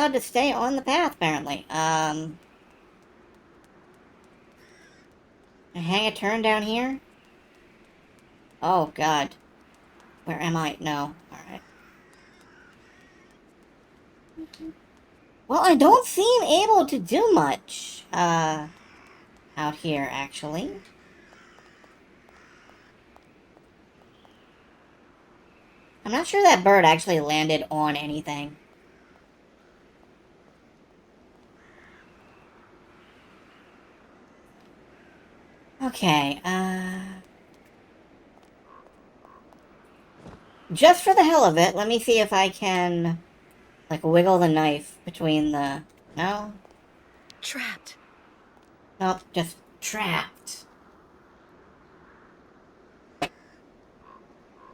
allowed to stay on the path, apparently. Hang a turn down here? Oh, God. Where am I? No. Alright. Well, I don't seem able to do much, out here, actually. I'm not sure that bird actually landed on anything. Okay, just for the hell of it, let me see if I can, like, wiggle the knife between the... No? Trapped. Nope, just trapped.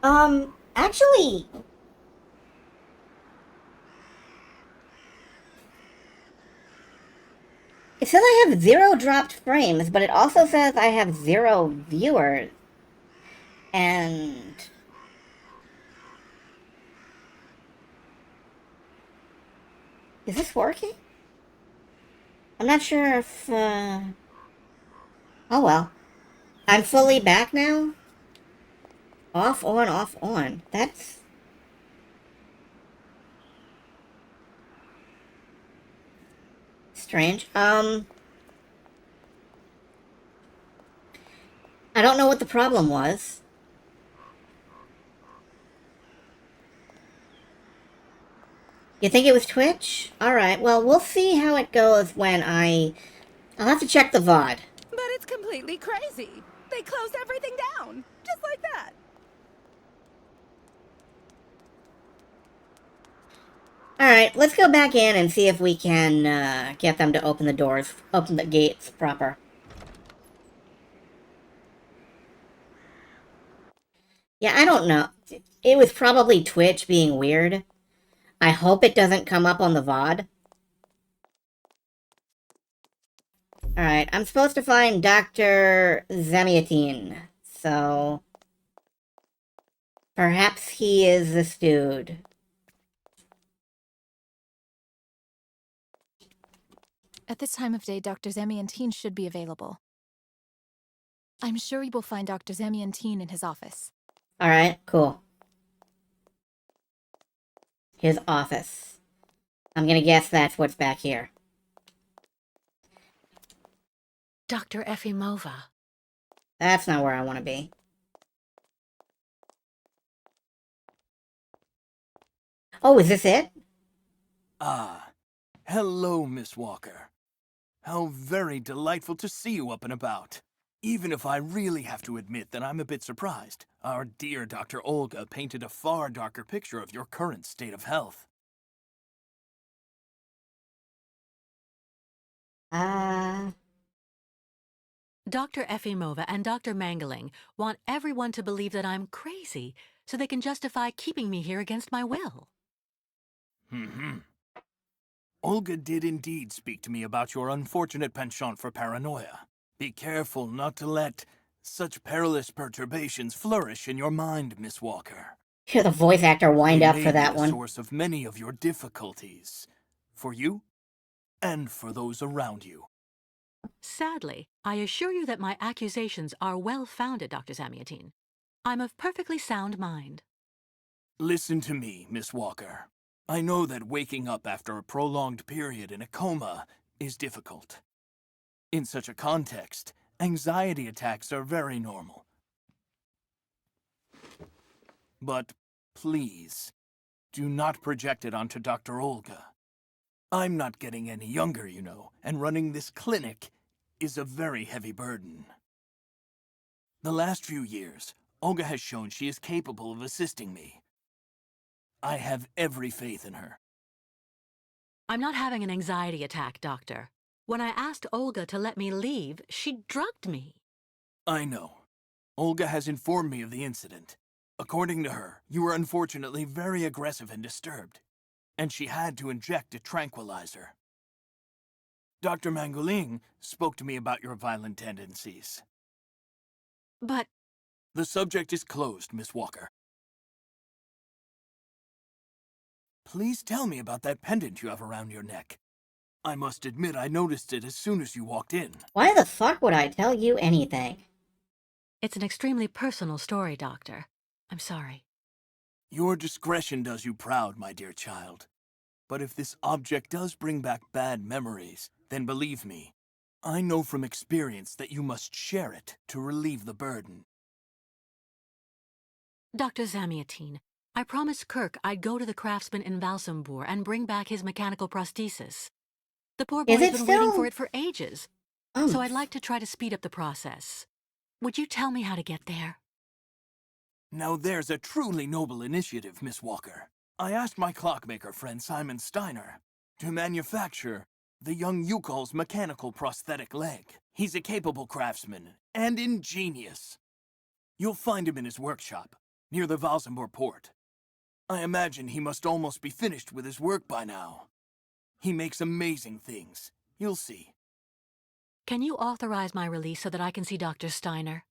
Actually... It says I have 0 dropped frames, but it also says I have 0 viewers. And... Is this working? I'm not sure if, Oh well. I'm fully back now? Off, on, off, on. That's... strange. I don't know what the problem was. You think it was Twitch? Alright, well, we'll see how it goes when I'll have to check the VOD. But it's completely crazy. They closed everything down, just like that. Alright, let's go back in and see if we can, get them to open the doors, open the gates proper. Yeah, I don't know. It was probably Twitch being weird. I hope it doesn't come up on the VOD. Alright, I'm supposed to find Dr. Zemiatine, so... perhaps he is this dude. At this time of day, Dr. Zemiantine should be available. I'm sure you will find Dr. Zemiantine in his office. Alright, cool. His office. I'm gonna guess that's what's back here. Dr. Efimova. That's not where I want to be. Oh, is this it? Ah, hello, Miss Walker. How very delightful to see you up and about. Even if I really have to admit that I'm a bit surprised, our dear Dr. Olga painted a far darker picture of your current state of health. Dr. Efimova and Dr. Mangling want everyone to believe that I'm crazy so they can justify keeping me here against my will. Olga did indeed speak to me about your unfortunate penchant for paranoia. Be careful not to let such perilous perturbations flourish in your mind, Miss Walker. Hear the voice actor wind up for that They may be the one. source of many of your difficulties. For you, and for those around you. Sadly, I assure you that my accusations are well-founded, Dr. Zamiatine. I'm of perfectly sound mind. Listen to me, Miss Walker. I know that waking up after a prolonged period in a coma is difficult. In such a context, anxiety attacks are very normal. But please, do not project it onto Dr. Olga. I'm not getting any younger, you know, and running this clinic is a very heavy burden. The last few years, Olga has shown she is capable of assisting me. I have every faith in her. I'm not having an anxiety attack, Doctor. When I asked Olga to let me leave, she drugged me. I know. Olga has informed me of the incident. According to her, you were unfortunately very aggressive and disturbed, and she had to inject a tranquilizer. Dr. Mangoling spoke to me about your violent tendencies. But... The subject is closed, Miss Walker. Please tell me about that pendant you have around your neck. I must admit I noticed it as soon as you walked in. Why the fuck would I tell you anything? It's an extremely personal story, Doctor. I'm sorry. Your discretion does you proud, my dear child. But if this object does bring back bad memories, then believe me, I know from experience that you must share it to relieve the burden. Dr. Zamiatine, I promised Kirk I'd go to the craftsman in Valsambor and bring back his mechanical prosthesis. The poor Is boy's it been waiting still- for it for ages, so I'd like to try to speed up the process. Would you tell me how to get there? Now there's a truly noble initiative, Miss Walker. I asked my clockmaker friend Simon Steiner to manufacture the young Yukol's mechanical prosthetic leg. He's a capable craftsman and ingenious. You'll find him in his workshop, near the Valsambor port. I imagine he must almost be finished with his work by now. He makes amazing things. You'll see. Can you authorize my release so that I can see Dr. Steiner?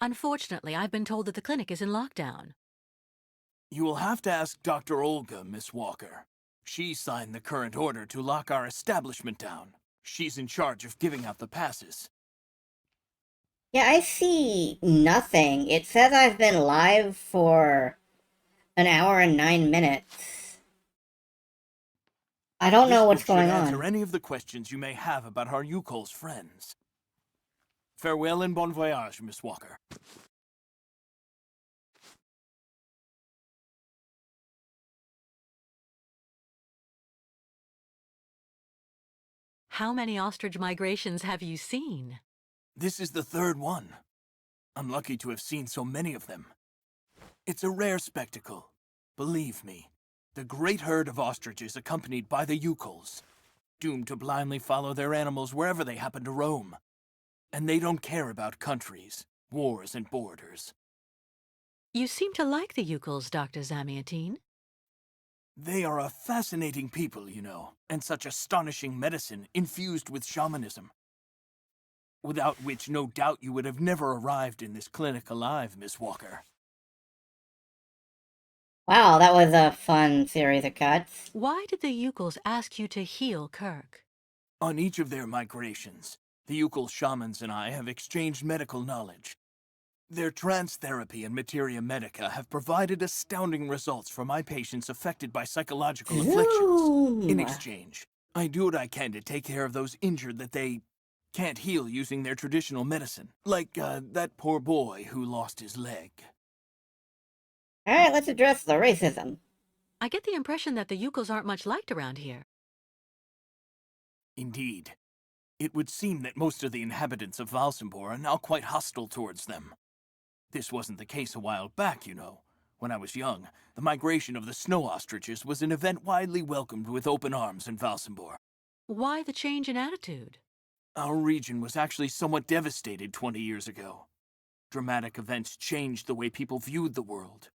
Unfortunately, I've been told that the clinic is in lockdown. You will have to ask Dr. Olga, Miss Walker. She signed the current order to lock our establishment down. She's in charge of giving out the passes. Yeah, I see nothing. It says I've been live for an hour and 9 minutes. I don't know what's going This book should on. answer any of the questions you may have about our Yukol's friends. Farewell and bon voyage, Miss Walker. How many ostrich migrations have you seen? This is the third one. I'm lucky to have seen so many of them. It's a rare spectacle. Believe me, the great herd of ostriches accompanied by the Yukols, doomed to blindly follow their animals wherever they happen to roam. And they don't care about countries, wars, and borders. You seem to like the Yukols, Dr. Zamiatine. They are a fascinating people, you know, and such astonishing medicine infused with shamanism. Without which, no doubt you would have never arrived in this clinic alive, Miss Walker. Wow, that was a fun series of cuts. Why did the Yukols ask you to heal Kirk? On each of their migrations, the Yukol shamans and I have exchanged medical knowledge. Their trance therapy and materia medica have provided astounding results for my patients affected by psychological afflictions. In exchange, I do what I can to take care of those injured that they can't heal using their traditional medicine. Like, that poor boy who lost his leg. Alright, let's address the racism. I get the impression that the Yukols aren't much liked around here. Indeed. It would seem that most of the inhabitants of Valsambor are now quite hostile towards them. This wasn't the case a while back, you know. When I was young, the migration of the snow ostriches was an event widely welcomed with open arms in Valsambor. Why the change in attitude? Our region was actually somewhat devastated 20 years ago. Dramatic events changed the way people viewed the world.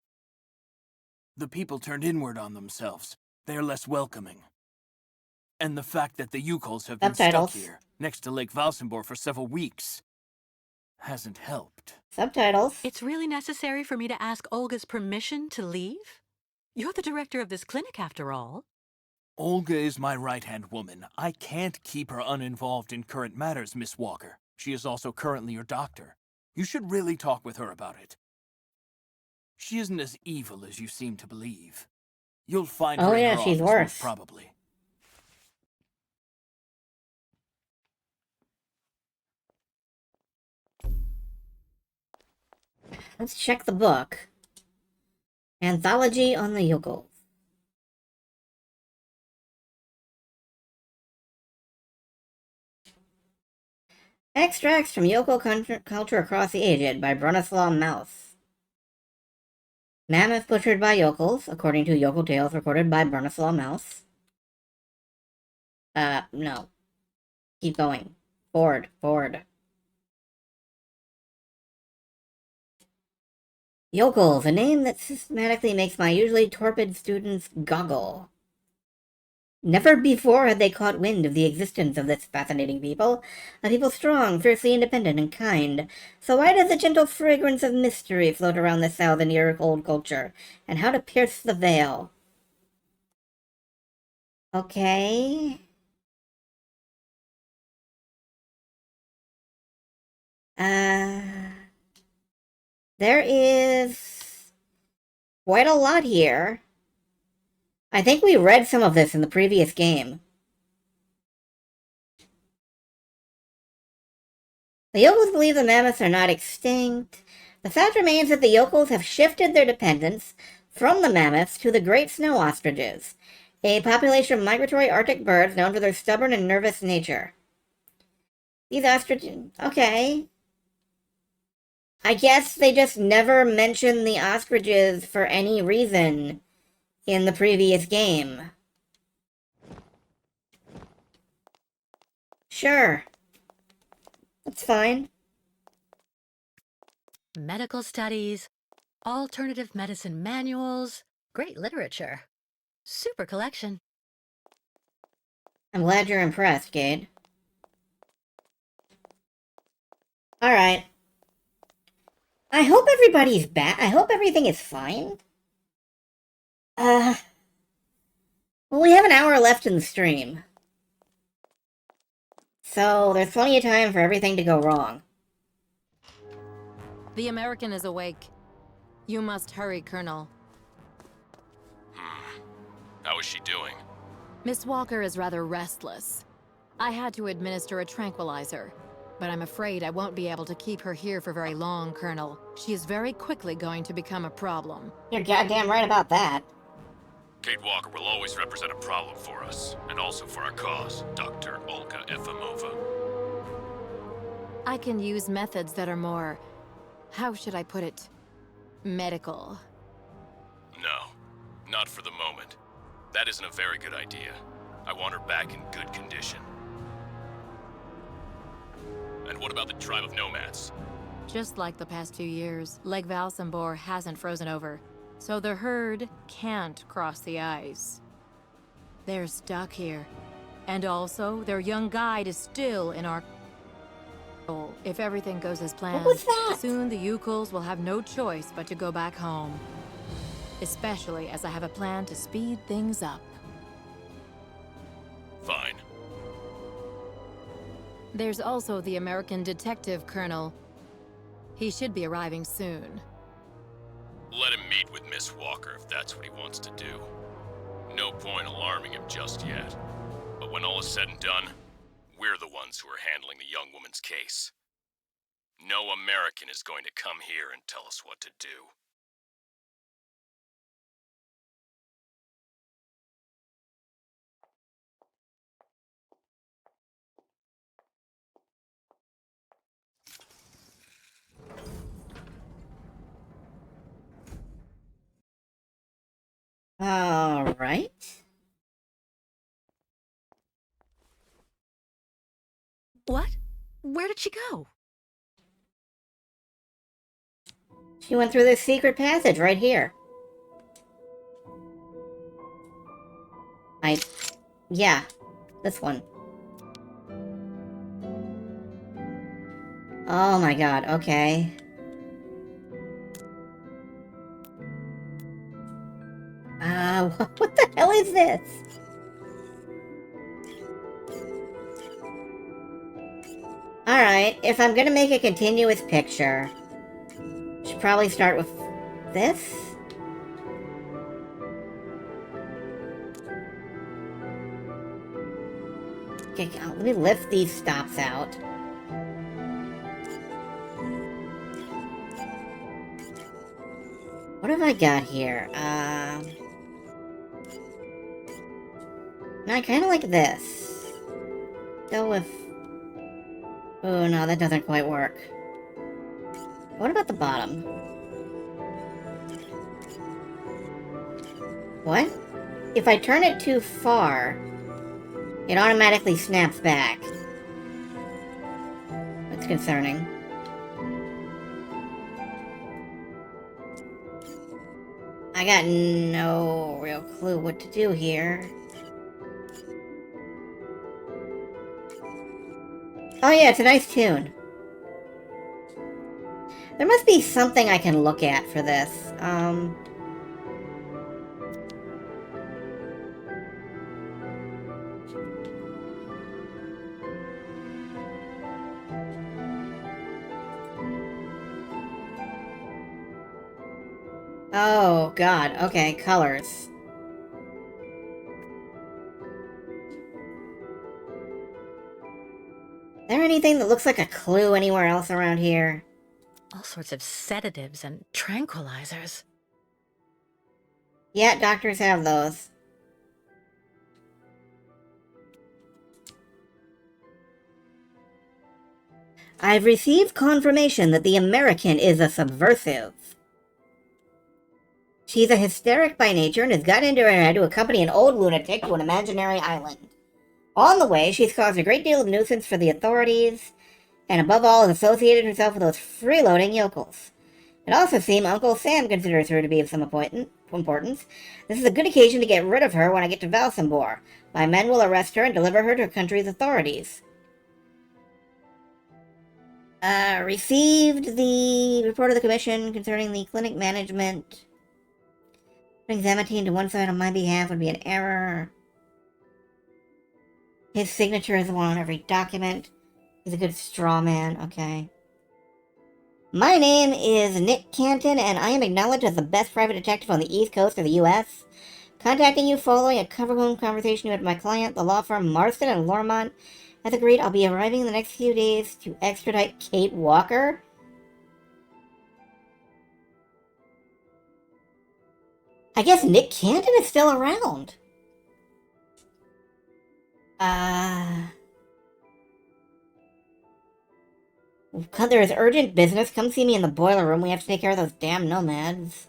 The people turned inward on themselves. They are less welcoming. And the fact that the Yukols have been Subtitles. stuck here, next to Lake Valsambor for several weeks, hasn't helped. Subtitles. It's really necessary for me to ask Olga's permission to leave? You're the director of this clinic, after all. Olga is my right-hand woman. I can't keep her uninvolved in current matters, Miss Walker. She is also currently your doctor. You should really talk with her about it. She isn't as evil as you seem to believe. You'll find her Oh in yeah, her she's office, worse. most probably. Let's check the book. Anthology on the Yukols. Extracts from Yoko Culture Across the Aged by Bronislaw Mouse. Mammoth butchered by yokels, according to yokel tales recorded by Bronislaw Mouse. No. Keep going. Forward. Yokels, a name that systematically makes my usually torpid students goggle. Never before had they caught wind of the existence of this fascinating people, a people strong, fiercely independent, and kind. So why does a gentle fragrance of mystery float around this 1,000-year-old culture, and how to pierce the veil? Okay. There is quite a lot here. I think we read some of this in the previous game. The yokels believe the mammoths are not extinct. The fact remains that the yokels have shifted their dependence from the mammoths to the great snow ostriches, a population of migratory Arctic birds known for their stubborn and nervous nature. These ostriches... Okay. I guess they just never mentioned the ostriches for any reason in the previous game. Sure. That's fine. Medical studies, alternative medicine manuals, great literature. Super collection. I'm glad you're impressed, Gade. Alright. I hope everybody's back. I hope everything is fine. Well, we have an hour left in the stream. So, there's plenty of time for everything to go wrong. The American is awake. You must hurry, Colonel. How is she doing? Miss Walker is rather restless. I had to administer a tranquilizer, but I'm afraid I won't be able to keep her here for very long, Colonel. She is very quickly going to become a problem. You're goddamn right about that. Kate Walker will always represent a problem for us, and also for our cause, Dr. Olga Efimova. I can use methods that are more... how should I put it? Medical. No, not for the moment. That isn't a very good idea. I want her back in good condition. And what about the tribe of nomads? Just like the past 2 years, Lake Valsambor hasn't frozen over, so the herd can't cross the ice. They're stuck here. And also, their young guide is still in our... If everything goes as planned, What was that? soon the Yukels will have no choice but to go back home. Especially as I have a plan to speed things up. Fine. There's also the American detective, Colonel. He should be arriving soon. Let him meet with Miss Walker if that's what he wants to do. No point alarming him just yet. But when all is said and done, we're the ones who are handling the young woman's case. No American is going to come here and tell us what to do. Alright. What? Where did she go? She went through this secret passage right here. Yeah, this one. Oh my god, okay. What the hell is this? Alright, if I'm gonna make a continuous picture, should probably start with this? Okay, let me lift these stops out. What have I got here? I kind of like this. Go with... Oh no, that doesn't quite work. What about the bottom? What? If I turn it too far, it automatically snaps back. That's concerning. I got no real clue what to do here. Oh yeah, it's a nice tune. There must be something I can look at for this. Oh, God. Okay, colors. Is there anything that looks like a clue anywhere else around here? All sorts of sedatives and tranquilizers. Yeah, doctors have those. I've received confirmation that the American is a subversive. She's a hysteric by nature and has got into her head to accompany an old lunatic to an imaginary island. On the way, she's caused a great deal of nuisance for the authorities, and above all has associated herself with those freeloading yokels. It also seems Uncle Sam considers her to be of some importance. This is a good occasion to get rid of her when I get to Valsambor. My men will arrest her and deliver her to her country's authorities. Received the report of the commission concerning the clinic management. Putting Zamatine to one side on my behalf would be an error. His signature is the one on every document. He's a good straw man, okay. My name is Nick Canton, and I am acknowledged as the best private detective on the East Coast of the U.S. Contacting you following a cover-room conversation you had with my client, the law firm Marston and Lormont. As agreed, I'll be arriving in the next few days to extradite Kate Walker. I guess Nick Canton is still around. There is urgent business. Come see me in the boiler room. We have to take care of those damn nomads.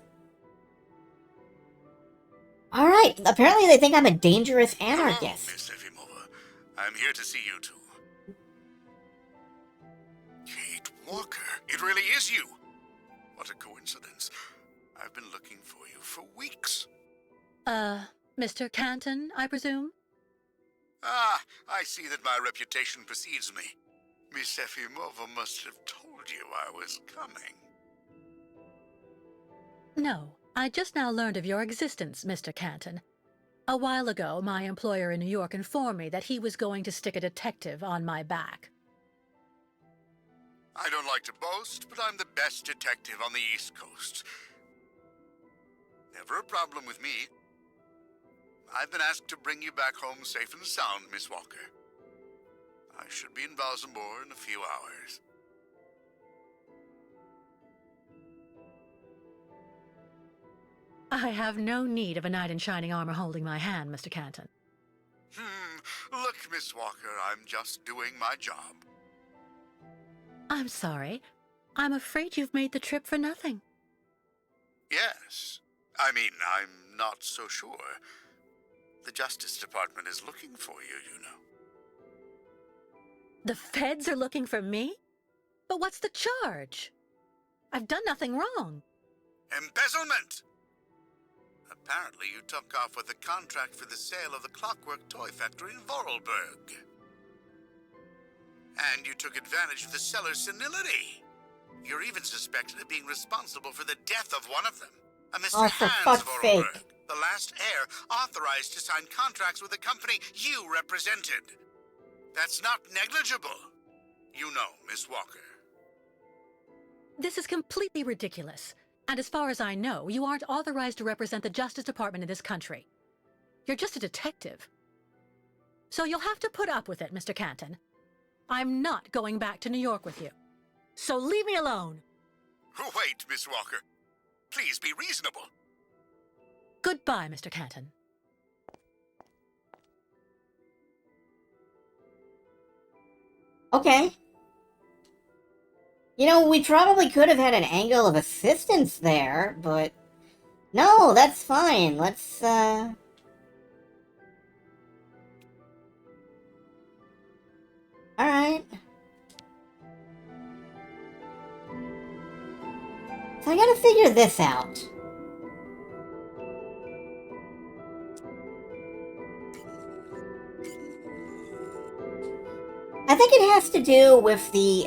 Alright, apparently they think I'm a dangerous anarchist. Hello, Miss Efimova. I'm here to see you two. Kate Walker, it really is you. What a coincidence. I've been looking for you for weeks. Mr. Canton, I presume? Ah, I see that my reputation precedes me. Miss Efimova must have told you I was coming. No, I just now learned of your existence, Mr. Canton. A while ago, my employer in New York informed me that he was going to stick a detective on my back. I don't like to boast, but I'm the best detective on the East Coast. Never a problem with me. I've been asked to bring you back home safe and sound, Miss Walker. I should be in Valsambor in a few hours. I have no need of a knight in shining armor holding my hand, Mr. Canton. Look, Miss Walker, I'm just doing my job. I'm sorry. I'm afraid you've made the trip for nothing. Yes. I mean, I'm not so sure. The Justice Department is looking for you, you know. The feds are looking for me? But what's the charge? I've done nothing wrong. Embezzlement! Apparently you took off with a contract for the sale of the Clockwork Toy Factory in Vorarlberg. And you took advantage of the seller's senility. You're even suspected of being responsible for the death of one of them, a Mr. Oh, for Hans fuck's sake. Vorarlberg, the last heir authorized to sign contracts with the company you represented. That's not negligible. You know, Miss Walker. This is completely ridiculous. And as far as I know, you aren't authorized to represent the Justice Department in this country. You're just a detective. So you'll have to put up with it, Mr. Canton. I'm not going back to New York with you. So leave me alone. Wait, Miss Walker. Please be reasonable. Goodbye, Mr. Canton. Okay. You know, we probably could have had an angle of assistance there, but... No, that's fine. Let's, Alright. So I gotta figure this out. I think it has to do with the,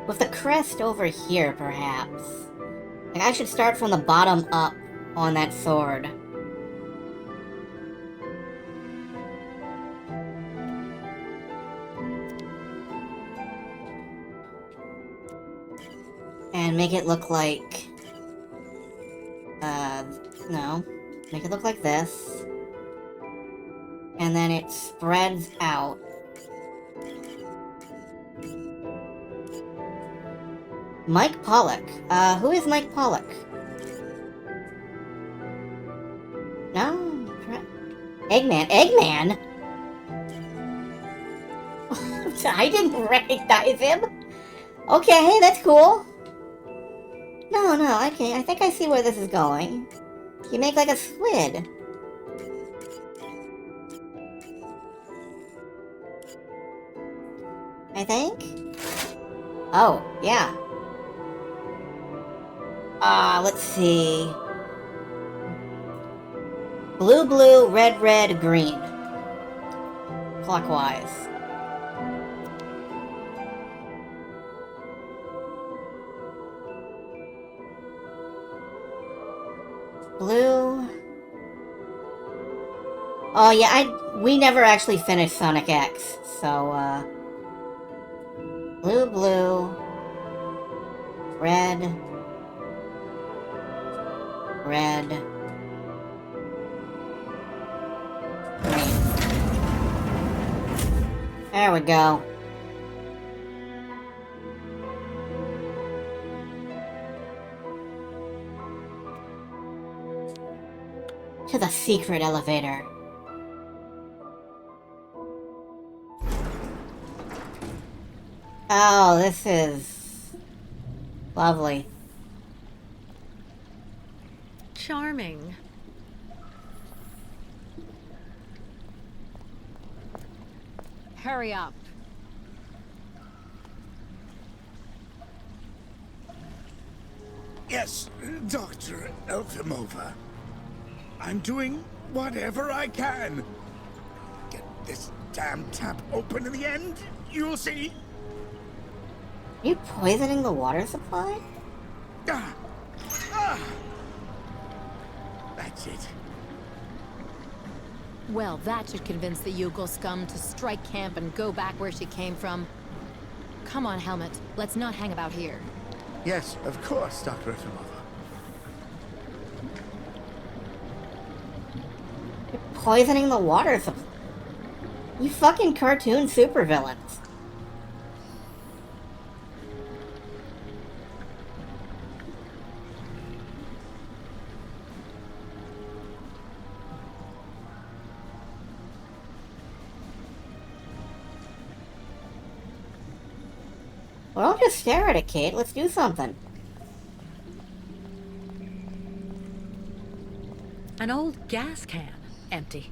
with the crest over here, perhaps. Like, I should start from the bottom up on that sword. And make it look like... no. Make it look like this. And then it spreads out. Mike Pollock. Who is Mike Pollock? No? Eggman. Eggman? I didn't recognize him. Okay, that's cool. No, okay, I think I see where this is going. You make like a squid. I think? Oh, yeah. Let's see. Blue, blue, red, red, green. Clockwise. Blue. Oh yeah, we never actually finished Sonic X, so blue, blue, red, red, green. There we go. To the secret elevator. Oh, this is lovely. Charming. Hurry up. Yes, Dr. Elfimova. I'm doing whatever I can. Get this damn tap open in the end, you'll see. Are you poisoning the water supply? Ah. That's it. Well, that should convince the Yugal scum to strike camp and go back where she came from. Come on, Helmet. Let's not hang about here. Yes, of course, Dr. Elfimova. You're poisoning the water supply. You fucking cartoon supervillains. Well, don't just stare at it, Kate. Let's do something. An old gas can. Empty.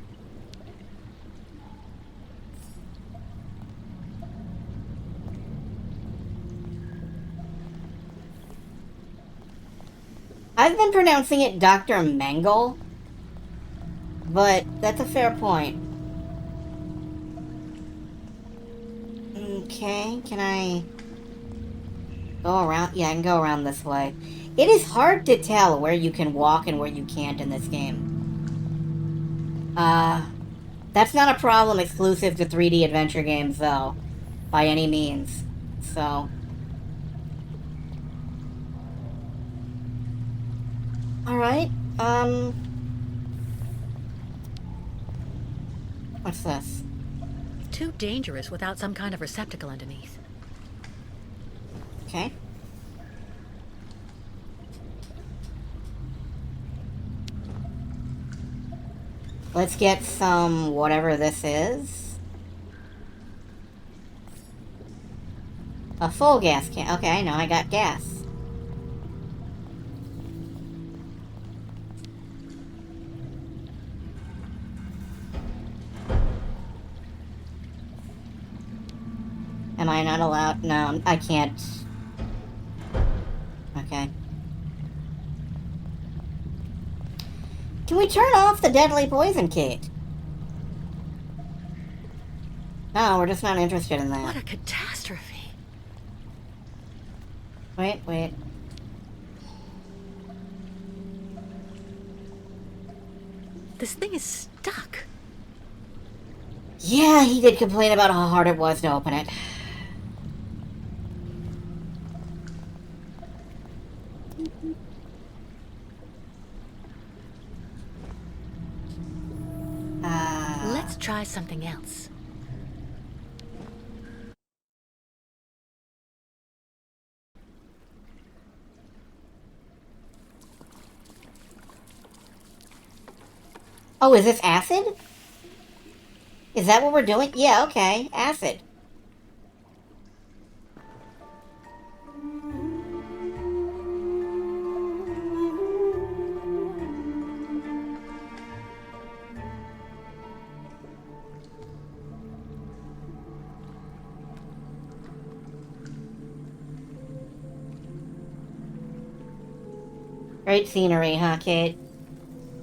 I've been pronouncing it Dr. Mangle, but that's a fair point. Okay, can I go around? Yeah, I can go around this way. It is hard to tell where you can walk and where you can't in this game. That's not a problem exclusive to 3D adventure games, though, by any means. So... Alright, what's this? Too dangerous without some kind of receptacle underneath. Okay. Let's get some whatever this is. A full gas can. Okay, I know, I got gas. Am I not allowed? No, I can't. Okay. Can we turn off the deadly poison, Kate? No, we're just not interested in What that. a catastrophe. Wait. This thing is stuck. Yeah, he did complain about how hard it was to open it. try something else. Oh, is this acid? Is that what we're doing? Yeah, okay. Acid. Great scenery, huh, Kate?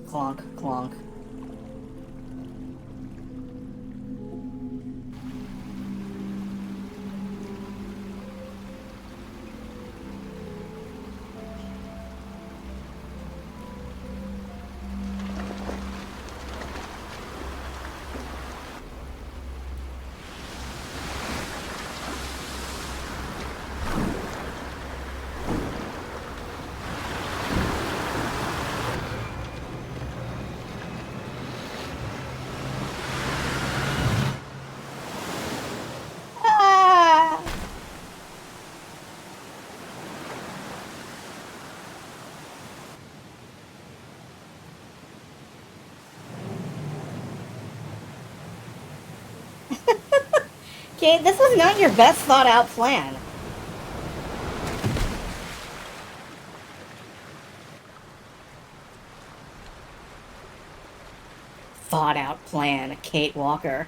Clonk, clonk. Ah! Kate, this was not your best thought out plan. Thought out plan, Kate Walker.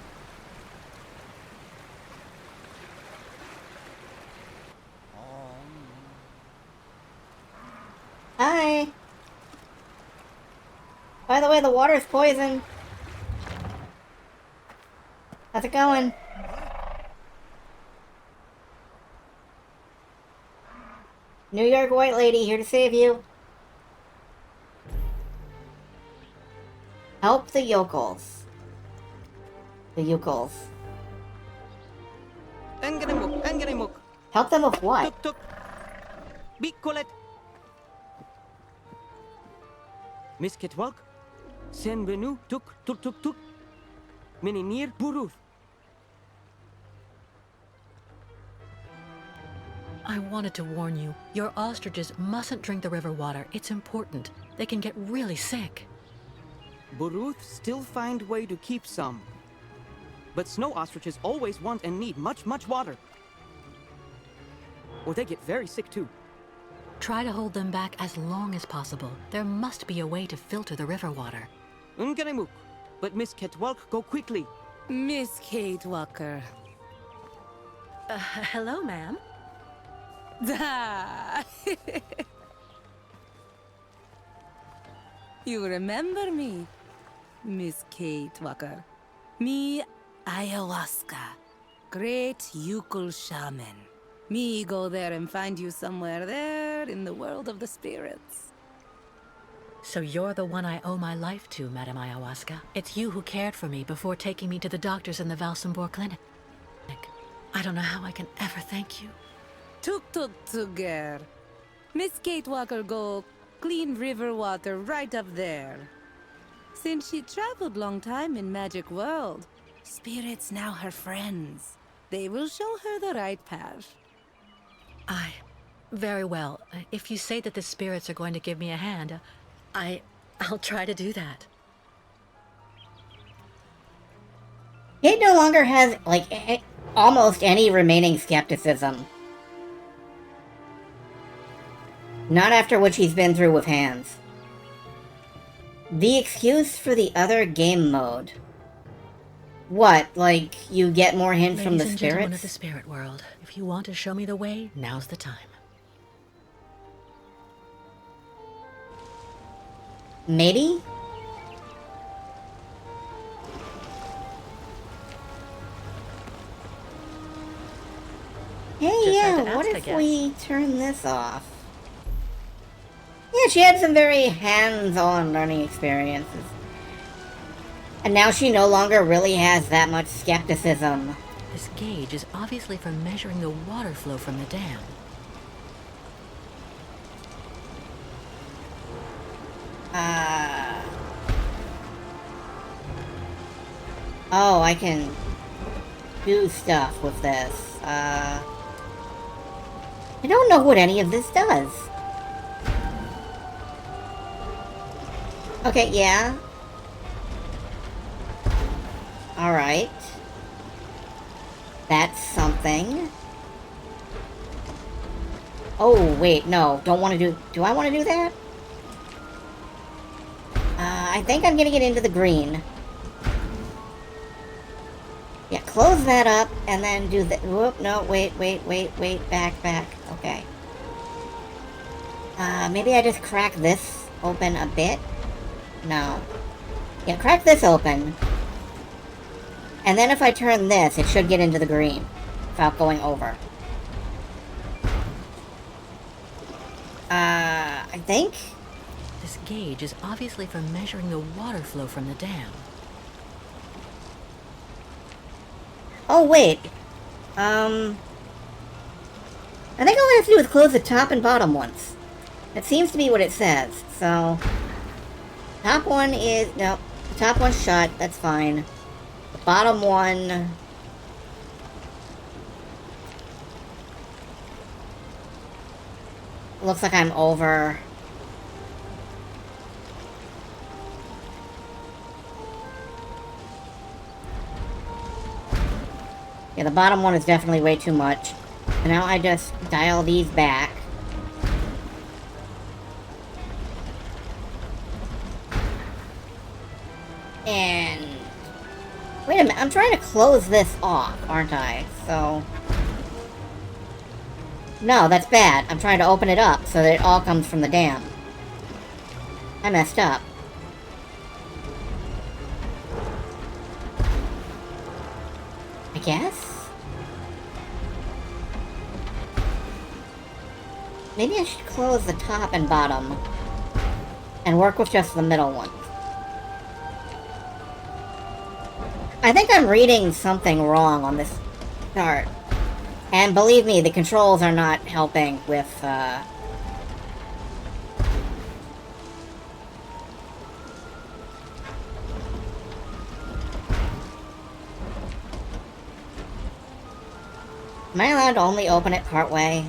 Hi. By the way, the water's poison. How's it going? New York White Lady here to save you. Help the yokels. The yokels. Engenemuk. Help them with what? Tuk tuk. Bikolet. Miss Kitwalk. Sen Benu tuk tuk tuk tuk. Minimir Buruth. I wanted to warn you. Your ostriches mustn't drink the river water. It's important. They can get really sick. Buruth still find way to keep some. But snow ostriches always want and need much water. Or they get very sick too. Try to hold them back as long as possible. There must be a way to filter the river water. Unganemuk. But Miss Ketwalk, go quickly. Miss Kate Walker. Hello, ma'am. You remember me, Miss Kate Walker. Me, ayahuasca. Great Yukul shaman. Me go there and find you somewhere there in the world of the spirits. So you're the one I owe my life to, Madame Ayahuasca. It's you who cared for me before taking me to the doctors in the Valsambor clinic. I don't know how I can ever thank you. Tuk tuk tuger. Miss Kate Walker go clean river water right up there. Since she traveled long time in magic world, spirits now her friends. They will show her the right path. Very well. If you say that the spirits are going to give me a hand, I'll try to do that. Kate no longer has, like, almost any remaining skepticism. Not after what she's been through with hands. The excuse for the other game mode. What, like, you get more hints from the Ladies and gentlemen spirits? of the spirit world, if you want to show me the way, now's the time. Maybe? Hey, Just had to yeah, what ask, I if guess. we turn this off? Yeah, she had some very hands-on learning experiences. And now she no longer really has that much skepticism. This gauge is obviously for measuring the water flow from the dam. Oh, I can do stuff with this. I don't know what any of this does. Okay, yeah. Alright. That's something. Oh, wait, no. Don't want to do... Do I want to do that? I think I'm gonna get into the green. Yeah, close that up, and then do the... Whoop, no, wait, back. Okay. Maybe I just crack this open a bit? No. Yeah, crack this open. And then if I turn this, it should get into the green. Without going over. I think? This gauge is obviously for measuring the water flow from the dam. Oh, wait. I think all I have to do is close the top and bottom ones. That seems to be what it says, so... Top one is... No, the top one's shut, that's fine. The bottom one... Looks like I'm over... Yeah, the bottom one is definitely way too much. And now I just dial these back. And... Wait a minute, I'm trying to close this off, aren't I? So... No, that's bad. I'm trying to open it up so that it all comes from the dam. I messed up. I guess? Maybe I should close the top and bottom and work with just the middle one. I think I'm reading something wrong on this chart. And believe me, the controls are not helping with, Am I allowed to only open it partway?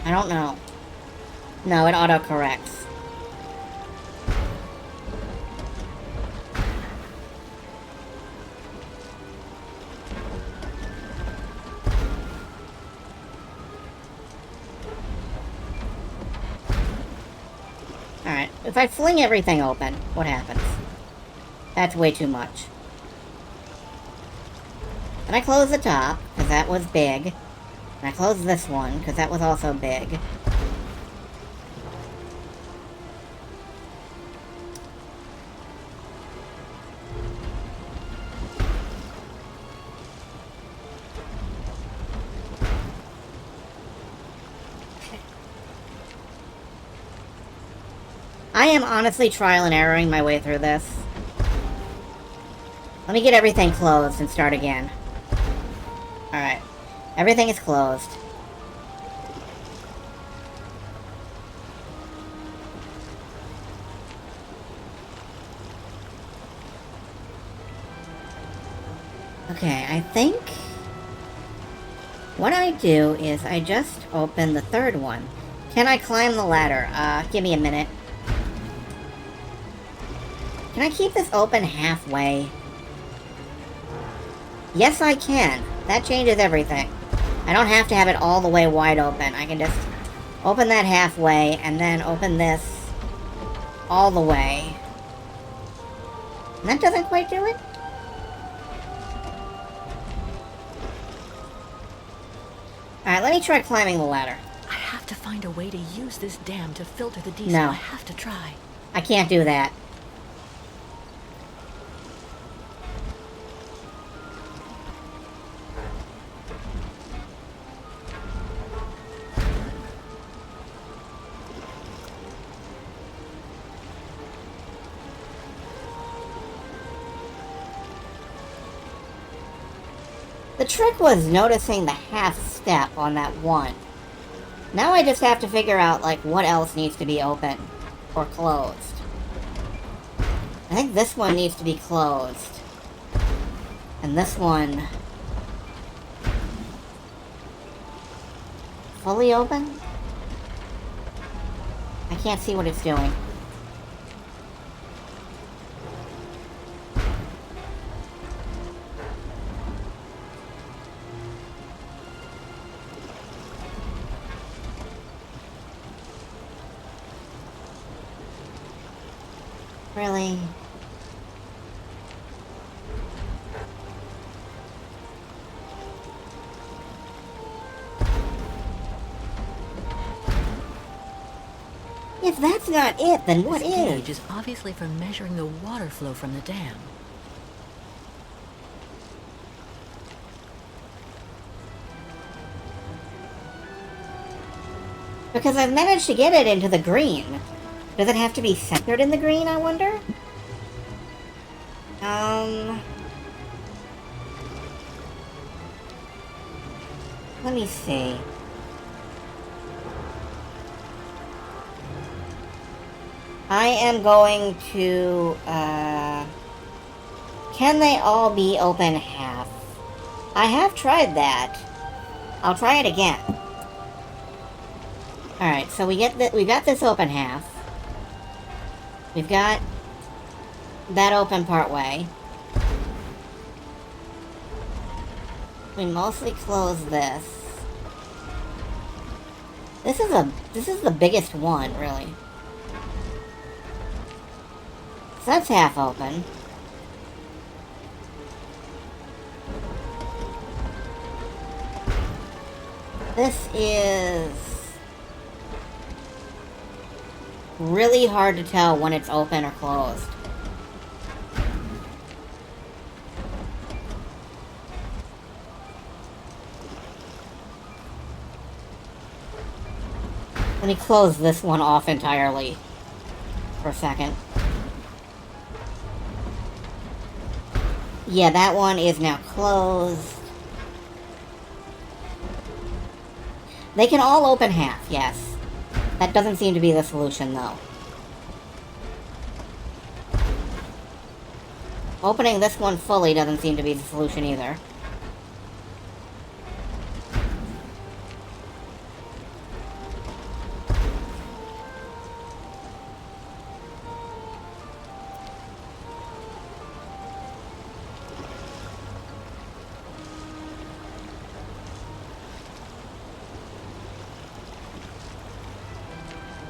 I don't know. No, it auto-corrects. Alright, if I fling everything open, what happens? That's way too much. And I close the top, because that was big. And I close this one, because that was also big. I am honestly trial and erroring my way through this. Let me get everything closed and start again. Alright. Everything is closed. Okay, I think what I do is I just open the third one. Can I climb the ladder? Give me a minute. Can I keep this open halfway? Yes, I can. That changes everything. I don't have to have it all the way wide open. I can just open that halfway and then open this all the way. And that doesn't quite do it? Alright, let me try climbing the ladder. I have to find a way to use this dam to filter the diesel. No. I have to try. I can't do that. The trick was noticing the half step on that one. Now I just have to figure out, like, what else needs to be open or closed. I think this one needs to be closed. And this one... fully open? I can't see what it's doing. Really? If that's not it, then what This is? gauge is obviously for measuring the water flow from the dam. Because I've managed to get it into the green. Does it have to be centered in the green, I wonder? Let me see. I am going to, can they all be open half? I have tried that. I'll try it again. Alright, so we got this open half. We've got that open part way. We mostly close this. This is the biggest one, really. So that's half open. This is really hard to tell when it's open or closed. Let me close this one off entirely for a second. Yeah, that one is now closed. They can all open half, yes. That doesn't seem to be the solution, though. Opening this one fully doesn't seem to be the solution either.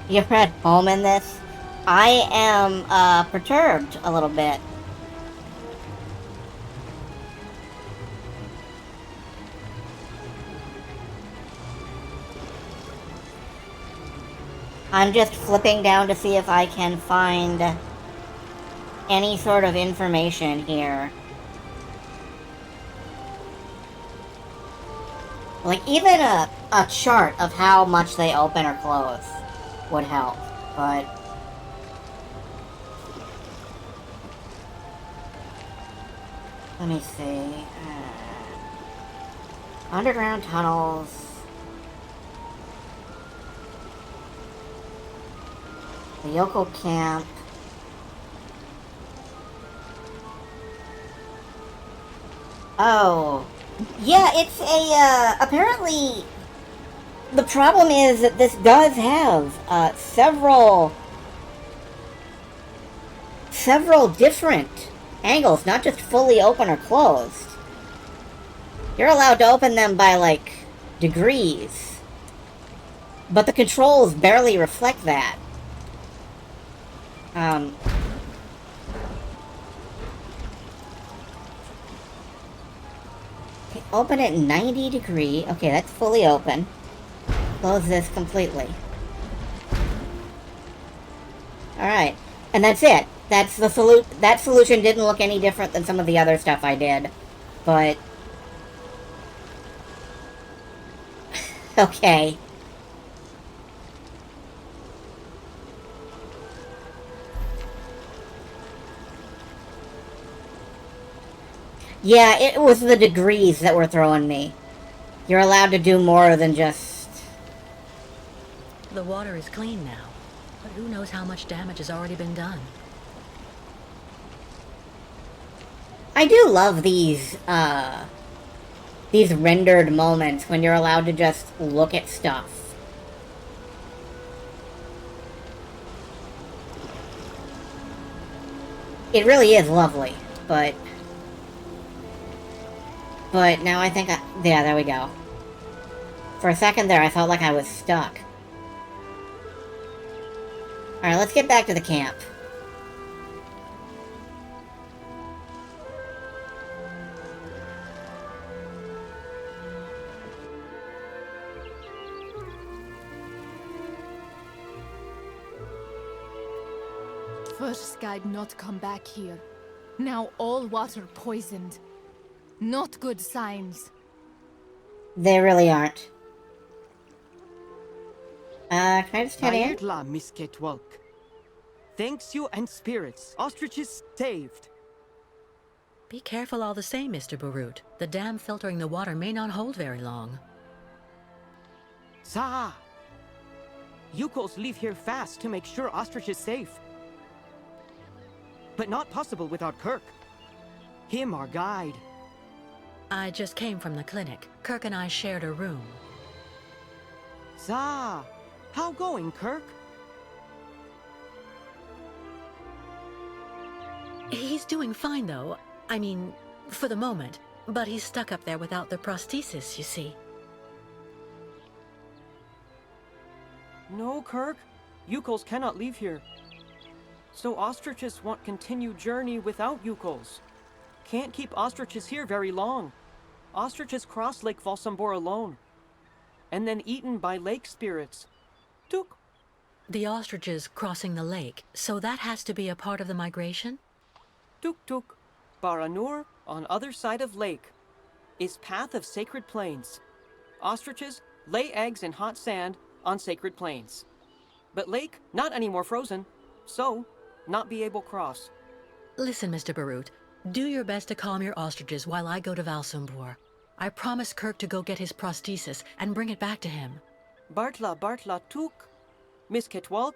You're at home in this? I am, perturbed a little bit. I'm just flipping down to see if I can find any sort of information here. Like, even a chart of how much they open or close would help, but... let me see. Underground tunnels. The Yoko camp. Oh. Yeah, it's a, apparently... the problem is that this does have, several different angles, not just fully open or closed. You're allowed to open them by, like, degrees. But the controls barely reflect that. Okay, open it 90 degree. Okay, that's fully open. Close this completely. Alright. And that's it. That's the that solution didn't look any different than some of the other stuff I did. But... okay. Yeah, it was the degrees that were throwing me. You're allowed to do more than just... The water is clean now, but who knows how much damage has already been done. I do love these rendered moments when you're allowed to just look at stuff. It really is lovely, but now I think yeah, there we go. For a second there, I felt like I was stuck. Alright, let's get back to the camp. First guide not come back here. Now all water poisoned. Not good signs. They really aren't. Can I just head in? Ayetla, Miss Ketwalk. Thanks you and spirits. Ostriches saved. Be careful all the same, Mr. Barut. The dam filtering the water may not hold very long. Za! Yukos leave here fast to make sure Ostrich is safe. But not possible without Kirk. Him, our guide. I just came from the clinic. Kirk and I shared a room. Za! How going, Kirk? He's doing fine, though. I mean, for the moment. But he's stuck up there without the prosthesis, you see. No, Kirk. Yukos cannot leave here. So ostriches want continue journey without Yukos. Can't keep ostriches here very long. Ostriches cross Lake Valsambor alone. And then eaten by lake spirits. Tuk. The ostriches crossing the lake, so that has to be a part of the migration? Tuk Tuk. Baranur, on other side of lake, is path of sacred plains. Ostriches lay eggs in hot sand on sacred plains. But lake, not anymore frozen, so not be able cross. Listen, Mr. Barut, do your best to calm your ostriches while I go to Valsambor. I promised Kirk to go get his prosthesis and bring it back to him. Bartla Tuk. Miss Ketwalk,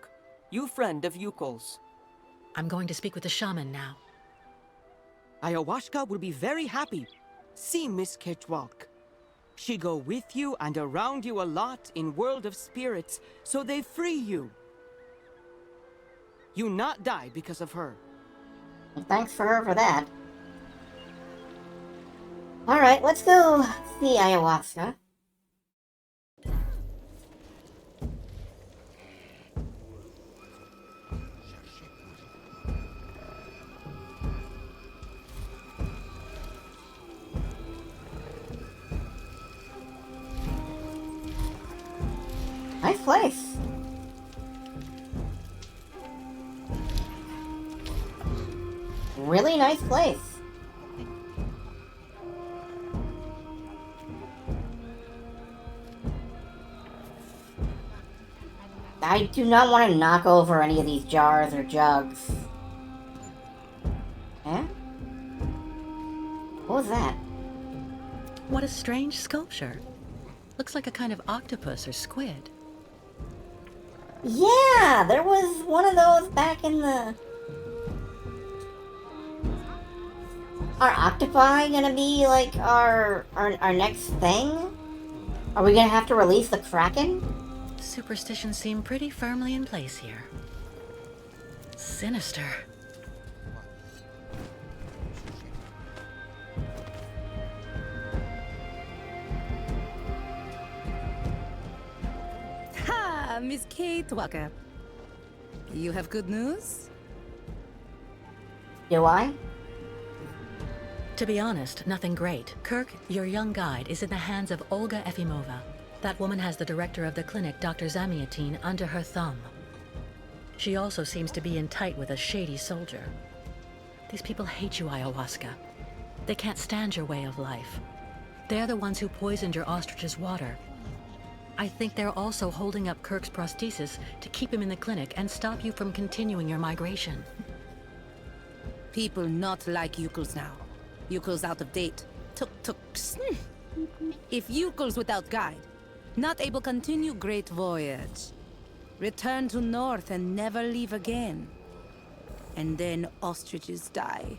you friend of Yukol's. I'm going to speak with the shaman now. Ayahuasca will be very happy. See Miss Ketwalk. She go with you and around you a lot in world of spirits, so they free you. You not die because of her. Well, thanks for her for that. Alright, let's go see ayahuasca. Nice place. Really nice place. I do not want to knock over any of these jars or jugs. Eh? What was that? What a strange sculpture. Looks like a kind of octopus or squid. Yeah, there was one of those back in the... Are octopi gonna be like our next thing? Are we gonna have to release the Kraken? Superstitions seem pretty firmly in place here. Sinister. Ha! Miss Kate Walker. You have good news? Do I? To be honest, nothing great. Kirk, your young guide, is in the hands of Olga Efimova. That woman has the director of the clinic, Dr. Zamiatine, under her thumb. She also seems to be in tight with a shady soldier. These people hate you, Ayahuasca. They can't stand your way of life. They're the ones who poisoned your ostrich's water. I think they're also holding up Kirk's prosthesis to keep him in the clinic and stop you from continuing your migration. People not like Yukos now. Yukos out of date. Tuk-tuks. If Yukos without guide, not able continue great voyage. Return to north and never leave again. And then ostriches die.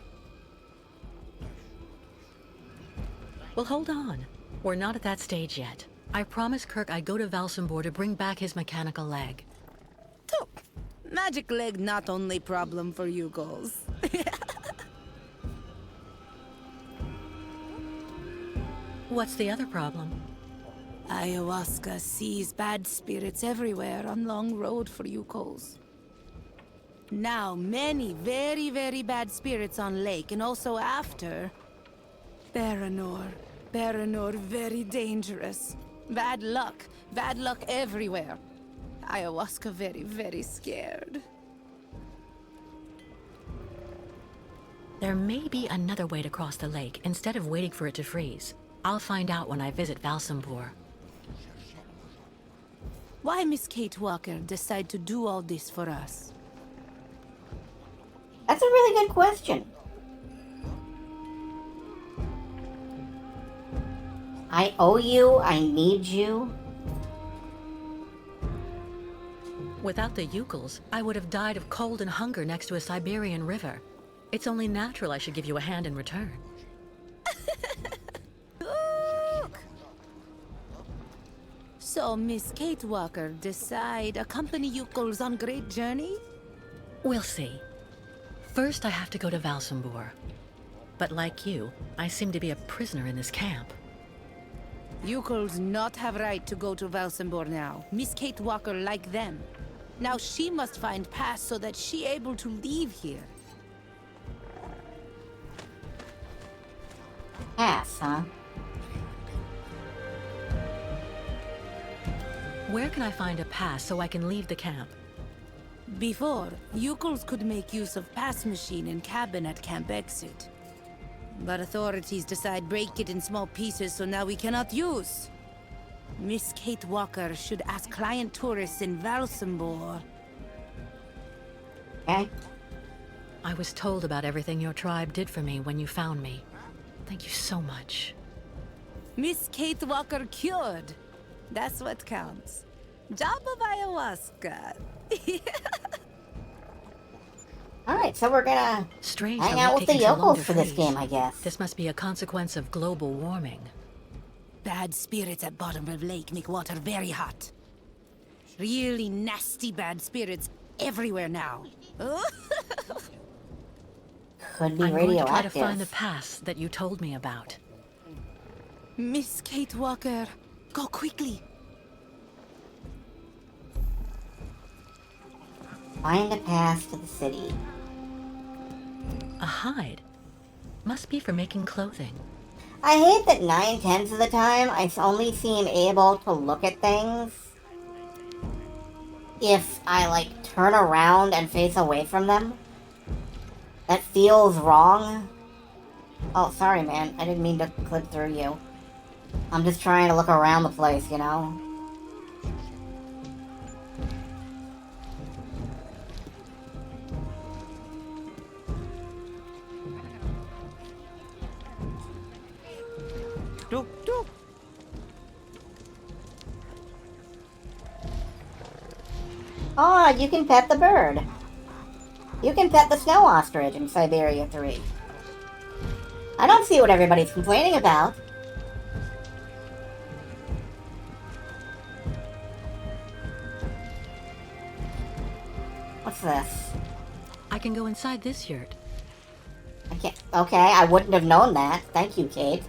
Well, hold on. We're not at that stage yet. I promised Kirk I'd go to Valsambor to bring back his mechanical leg. Took. Magic leg not only problem for you girls. What's the other problem? Ayahuasca sees bad spirits everywhere on Long Road for Yukos. Now, many very, very bad spirits on lake, and also after. Baranor, very dangerous. Bad luck everywhere. Ayahuasca very, very scared. There may be another way to cross the lake instead of waiting for it to freeze. I'll find out when I visit Valsambor. Why Miss Kate Walker decide to do all this for us? That's a really good question. I owe you, I need you. Without the Yukos, I would have died of cold and hunger next to a Siberian river. It's only natural I should give you a hand in return. So Miss Kate Walker decide accompany Yukos on great journey? We'll see. First, I have to go to Valsambor. But like you, I seem to be a prisoner in this camp. Yukos not have right to go to Valsambor now. Miss Kate Walker like them. Now she must find pass so that she able to leave here. Pass, huh? Where can I find a pass so I can leave the camp? Before, Yukos could make use of pass machine in cabin at camp exit. But authorities decide break it in small pieces, so now we cannot use. Miss Kate Walker should ask client tourists in Valsambor. Okay. I was told about everything your tribe did for me when you found me. Thank you so much. Miss Kate Walker cured. That's what counts. Job of ayahuasca. Alright, so we're gonna Strange hang how out we've with the taken so long yokels to for this freeze. game, I guess. This must be a consequence of global warming. Bad spirits at bottom of lake make water very hot. Really nasty bad spirits everywhere now. Could be I'm going to try to radioactive. find the pass that you told me about. Miss Kate Walker, go quickly. Find a pass to the city. A hide. Must be for making clothing. I hate that 9/10 of the time I only seem able to look at things if I, like, turn around and face away from them. That feels wrong. Oh, sorry, man. I didn't mean to clip through you. I'm just trying to look around the place, you know? Doop, doop. Oh, you can pet the bird. You can pet the snow ostrich in Syberia 3. I don't see what everybody's complaining about. What's this? I can go inside this yurt. I can't. Okay, I wouldn't have known that. Thank you, Kate.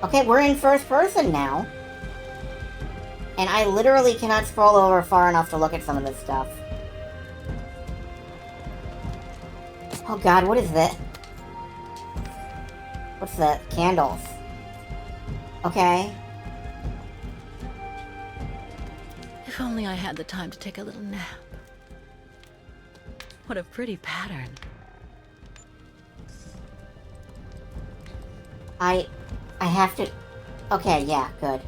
Okay, we're in first person now. And I literally cannot scroll over far enough to look at some of this stuff. Oh god, what is that? What's that? Candles. Okay. If only I had the time to take a little nap. What a pretty pattern. I have to... Okay, yeah, good.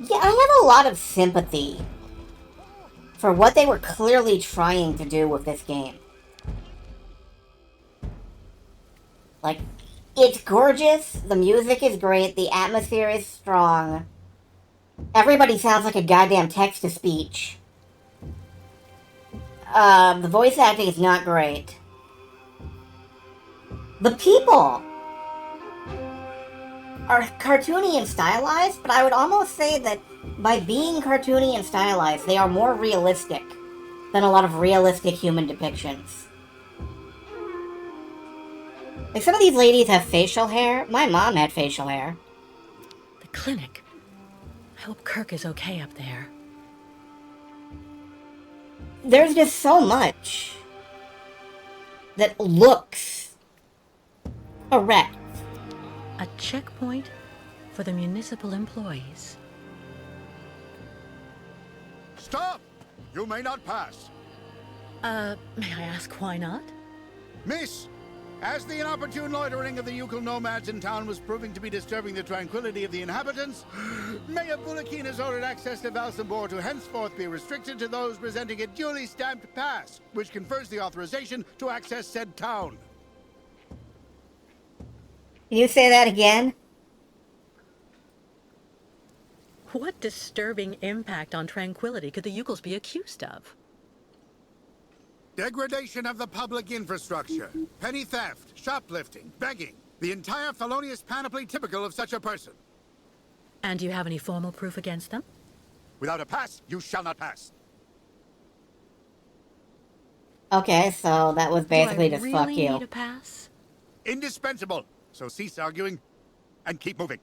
Yeah, I have a lot of sympathy for what they were clearly trying to do with this game. Like, It's gorgeous, the music is great, the atmosphere is strong. Everybody sounds like a goddamn text-to-speech. The voice acting is not great. The people are cartoony and stylized, but I would almost say that by being cartoony and stylized, they are more realistic than a lot of realistic human depictions. Like, some of these ladies have facial hair. My mom had facial hair. The clinic. I hope Kirk is okay up there. There's just so much that looks correct. A checkpoint for the municipal employees. Stop! You may not pass. May I ask why not? Miss, as the inopportune loitering of the Yukon nomads in town was proving to be disturbing the tranquility of the inhabitants, Mayor Bulakin has ordered access to Valsambor to henceforth be restricted to those presenting a duly stamped pass, which confers the authorization to access said town. Can you say that again? What disturbing impact on tranquility could the Yukos be accused of? Degradation of the public infrastructure, petty theft, shoplifting, begging, the entire felonious panoply typical of such a person. And do you have any formal proof against them? Without a pass, you shall not pass. Okay, so that was basically do I just really fuck you. need a pass? Indispensable. So cease arguing and keep moving.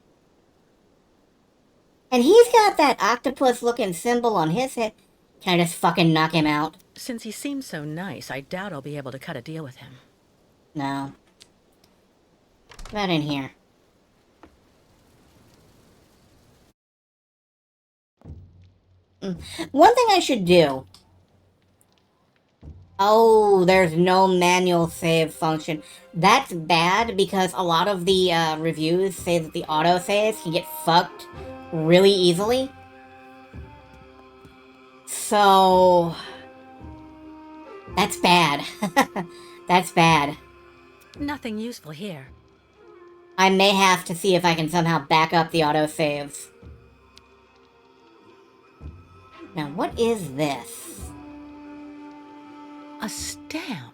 And he's got that octopus-looking symbol on his head. Can I just fucking knock him out? Since he seems so nice, I doubt I'll be able to cut a deal with him. No. Get in here. One thing I should do. Oh, there's no manual save function. That's bad because a lot of the reviews say that the autosaves can get fucked really easily. So that's bad. That's bad. Nothing useful here. I may have to see if I can somehow back up the autosaves. Now, what is this? A stamp.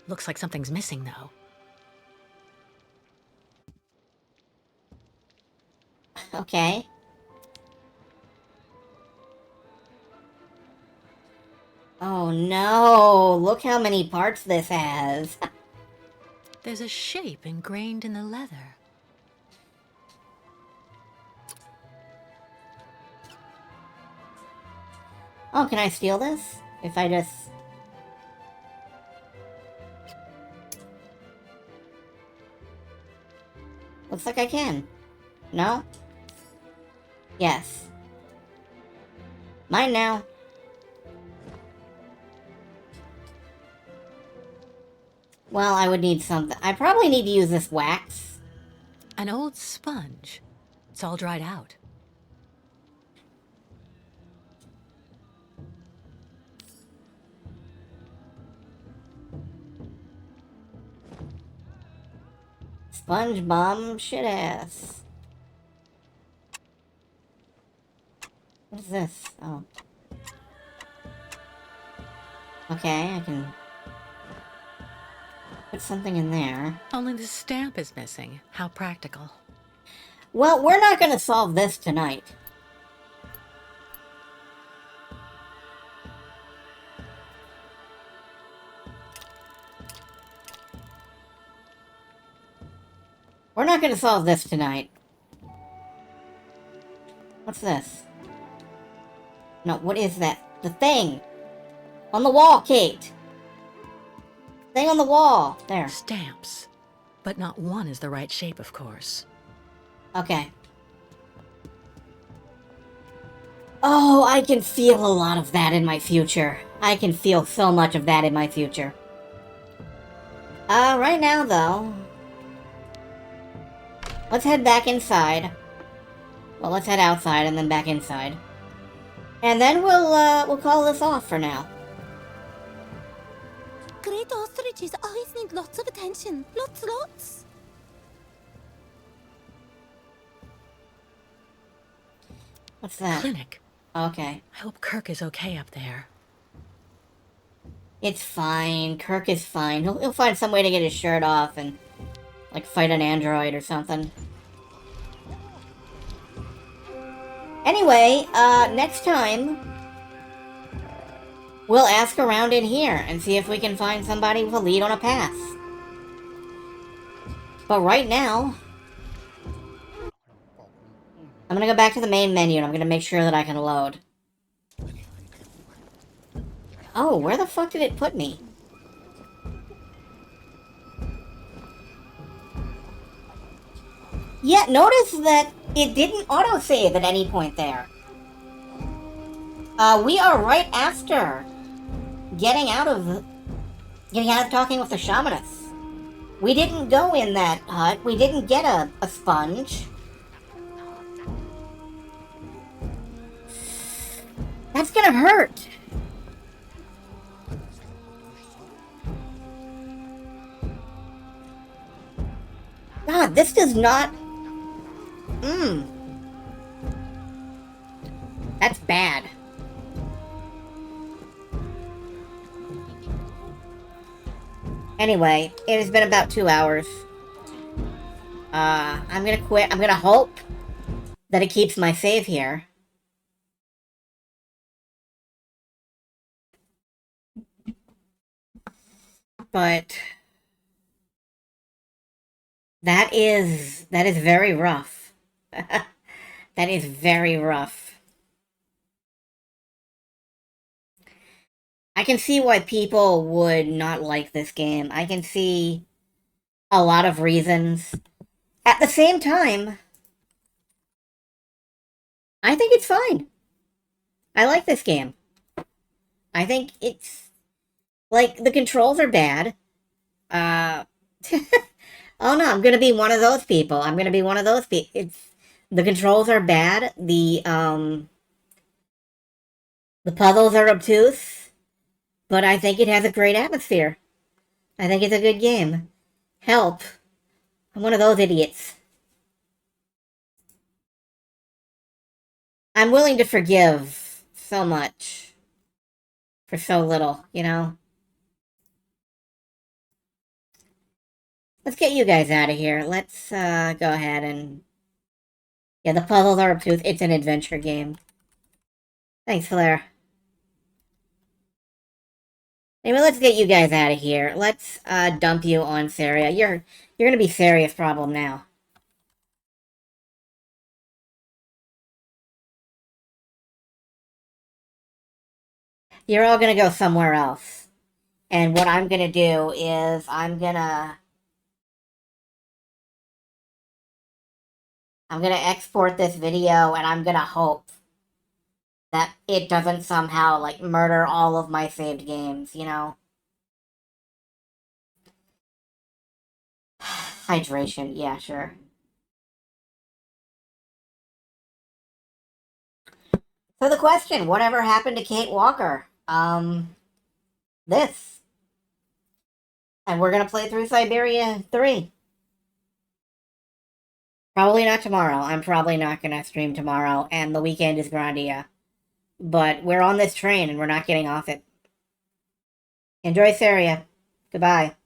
Looks like something's missing, though. Okay. Oh no, look how many parts this has. There's a shape ingrained in the leather. Oh, can I steal this? If I just... Looks like I can. No? Yes. Mine now. Well, I would need something. I probably need to use this wax. An old sponge. It's all dried out. Sponge bomb shit ass. What is this? Oh. Okay, I can put something in there. Only the stamp is missing. How practical. Well, we're not gonna solve this tonight. We're not gonna solve this tonight. What's this? No, what is that? The thing! On the wall, Kate! Thing on the wall! There. Stamps. But not one is the right shape, of course. Okay. Oh, I can feel a lot of that in my future. I can feel so much of that in my future. Right now, though... Let's head back inside. Well, let's head outside and then back inside. And then we'll call this off for now. Great ostriches always need lots of attention. Lots. What's that? Clinic. Okay. I hope Kirk is okay up there. It's fine. Kirk is fine. He'll find some way to get his shirt off and, like, fight an android or something. Anyway, next time, we'll ask around in here and see if we can find somebody with a lead on a pass. But right now, I'm gonna go back to the main menu and I'm gonna make sure that I can load. Oh, where the fuck did it put me? Yeah, notice that it didn't autosave at any point there. We are right after getting out of talking with the shamanists. We didn't go in that hut. We didn't get a sponge. That's gonna hurt. God, this does not... That's bad. Anyway, it has been about 2 hours. I'm gonna quit. I'm gonna hope that it keeps my save here. But... That is very rough. That is very rough. I can see why people would not like this game. I can see a lot of reasons. At the same time, I think it's fine. I like this game. I think it's... Like, the controls are bad. Oh no, I'm gonna be one of those people. I'm gonna be one of those people. The controls are bad. The puzzles are obtuse. But I think it has a great atmosphere. I think it's a good game. Help. I'm one of those idiots. I'm willing to forgive so much for so little, you know? Let's get you guys out of here. Let's go ahead and... Yeah, the puzzles are obtuse. It's an adventure game. Thanks, Claire. Anyway, let's get you guys out of here. Let's dump you on Syberia. You're gonna be Syria's problem now. You're all gonna go somewhere else. And what I'm gonna do is I'm gonna export this video and I'm gonna hope that it doesn't somehow, like, murder all of my saved games, you know? Hydration, yeah, sure. So the question, whatever happened to Kate Walker? This. And we're gonna play through Syberia 3. Probably not tomorrow. I'm probably not gonna stream tomorrow, and the weekend is Grandia. But we're on this train, and we're not getting off it. Enjoy Syria. Goodbye.